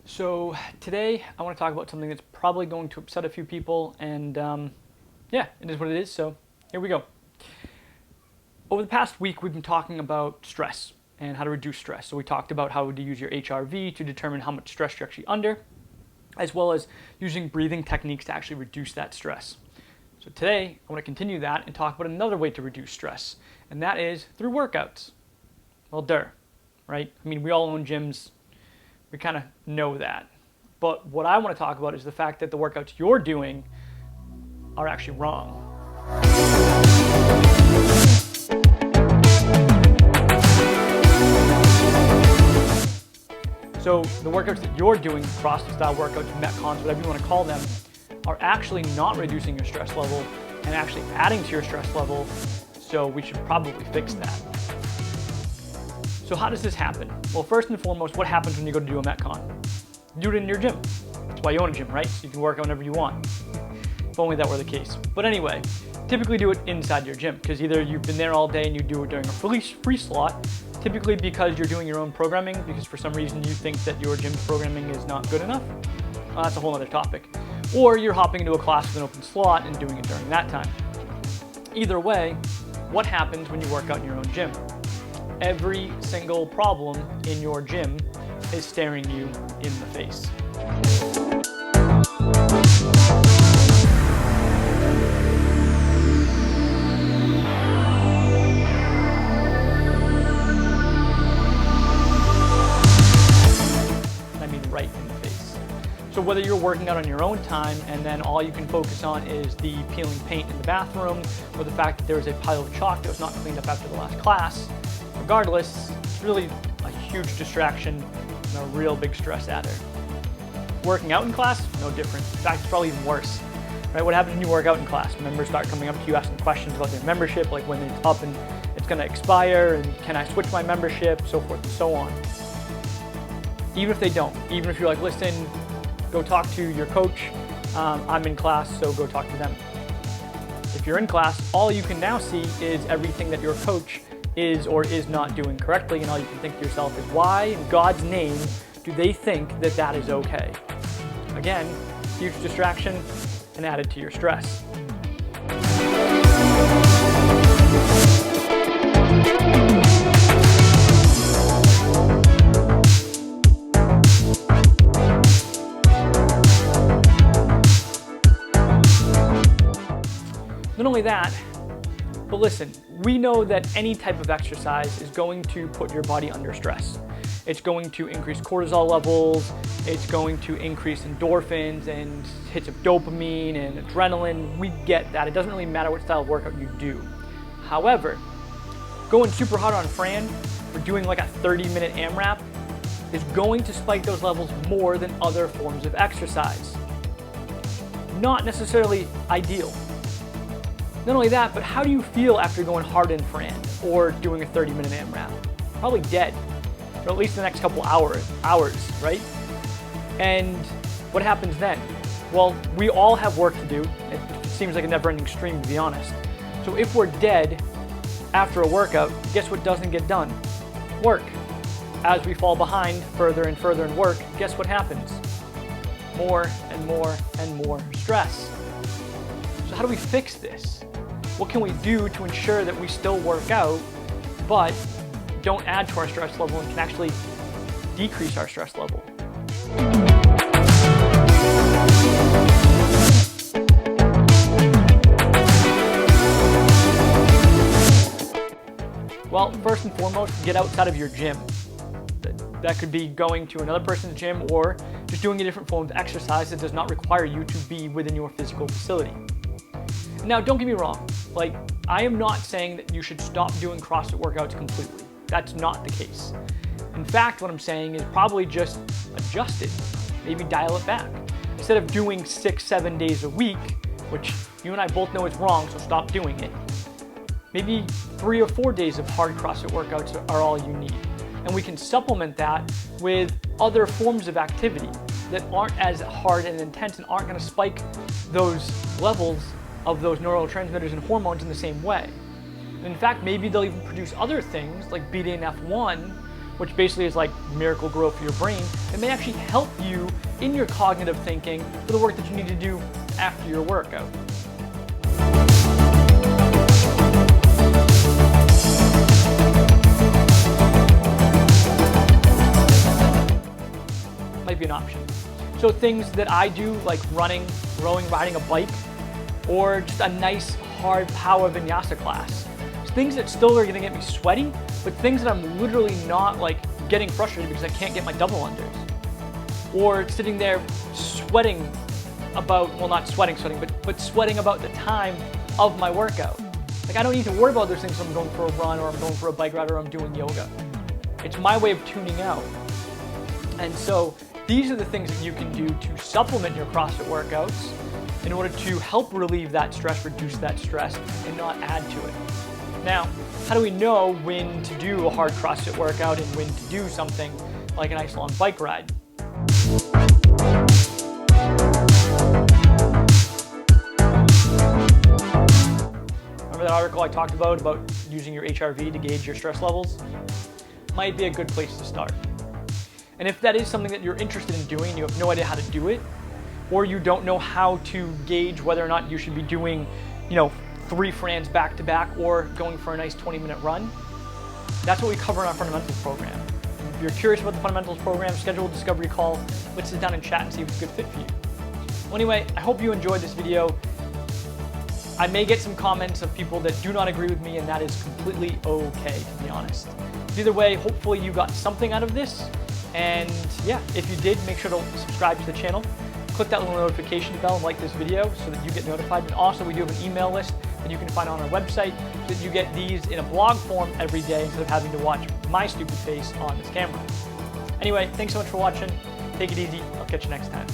So today I want to talk about something that's probably going to upset a few people, and yeah, it is what it is, so here we go. Over the past week we've been talking about stress and how to reduce stress. So we talked about how to use your HRV to determine how much stress you're actually under, as well as using breathing techniques to actually reduce that stress. So today I want to continue that and talk about another way to reduce stress, and that is through workouts. Well, right? I mean, we all own gyms. We kind of know that. But what I want to talk about is the fact that the workouts you're doing are actually wrong. So the workouts that you're doing, CrossFit style workouts, Metcons, whatever you want to call them, are actually not reducing your stress level and actually adding to your stress level. So we should probably fix that. So how does this happen? Well, first and foremost, what happens when you go to do a Metcon? You do it in your gym. That's why you own a gym, right? So you can work out whenever you want. If only that were the case. But anyway, typically do it inside your gym, because either you've been there all day and you do it during a free slot, typically because you're doing your own programming, because for some reason you think that your gym's programming is not good enough. Well, that's a whole other topic. Or you're hopping into a class with an open slot and doing it during that time. Either way, what happens when you work out in your own gym? Every single problem in your gym is staring you in the face. I mean, right in the face. So whether you're working out on your own time and then all you can focus on is the peeling paint in the bathroom, or the fact that there's a pile of chalk that was not cleaned up after the last class, regardless, it's really a huge distraction and a real big stress adder. Working out in class, no different. In fact, it's probably even worse. Right? What happens when you work out in class? Members start coming up to you asking questions about their membership, like when it's up and it's going to expire, and can I switch my membership, so forth and so on. Even if they don't, even if you're like, listen, go talk to your coach, I'm in class, so go talk to them. If you're in class, all you can now see is everything that your coach is or is not doing correctly, and all you can think to yourself is, why in God's name do they think that that is okay? Again, huge distraction and added to your stress. Not only that, but listen, we know that any type of exercise is going to put your body under stress. It's going to increase cortisol levels, it's going to increase endorphins and hits of dopamine and adrenaline. We get that. It doesn't really matter what style of workout you do. However, going super hard on Fran or doing like a 30-minute AMRAP is going to spike those levels more than other forms of exercise. Not necessarily ideal. Not only that, but how do you feel after going hard in Fran or doing a 30-minute AMRAP? Probably dead, for at least the next couple hours, right? And what happens then? Well, we all have work to do. It seems like a never-ending stream, to be honest. So if we're dead after a workout, guess what doesn't get done? Work. As we fall behind further and further in work, guess what happens? More and more and more stress. So how do we fix this? What can we do to ensure that we still work out, but don't add to our stress level and can actually decrease our stress level? Well, first and foremost, get outside of your gym. That could be going to another person's gym or just doing a different form of exercise that does not require you to be within your physical facility. Now, don't get me wrong. Like, I am not saying that you should stop doing CrossFit workouts completely. That's not the case. In fact, what I'm saying is probably just adjust it. Maybe dial it back. Instead of doing 6-7 days a week, which you and I both know is wrong, so stop doing it. Maybe 3 or 4 days of hard CrossFit workouts are all you need. And we can supplement that with other forms of activity that aren't as hard and intense and aren't going to spike those levels of those neurotransmitters and hormones in the same way. And in fact, maybe they'll even produce other things like BDNF1, which basically is like miracle grow for your brain. It may actually help you in your cognitive thinking for the work that you need to do after your workout. Might be an option. So things that I do, like running, rowing, riding a bike, or just a nice hard power vinyasa class. Things that still are gonna get me sweaty, but things that I'm literally not like getting frustrated because I can't get my double unders. Or sitting there sweating about, well, not sweating, but sweating about the time of my workout. Like I don't need to worry about those things when I'm going for a run or I'm going for a bike ride or I'm doing yoga. It's my way of tuning out. And so these are the things that you can do to supplement your CrossFit workouts in order to help relieve that stress, reduce that stress, and not add to it. Now, how do we know when to do a hard CrossFit workout and when to do something like a nice long bike ride? Remember that article I talked about using your HRV to gauge your stress levels? Might be a good place to start. And if that is something that you're interested in doing, you have no idea how to do it, or you don't know how to gauge whether or not you should be doing, 3 Frans back to back or going for a nice 20-minute run, that's what we cover in our fundamentals program. If you're curious about the fundamentals program, schedule a discovery call. Let's sit down and chat and see if it's a good fit for you. Well, anyway, I hope you enjoyed this video. I may get some comments of people that do not agree with me, and that is completely okay, to be honest. Either way, hopefully you got something out of this. And yeah, if you did, make sure to subscribe to the channel. Click that little notification bell and like this video so that you get notified. And also, we do have an email list that you can find on our website so that you get these in a blog form every day instead of having to watch my stupid face on this camera. Anyway, thanks so much for watching. Take it easy. I'll catch you next time.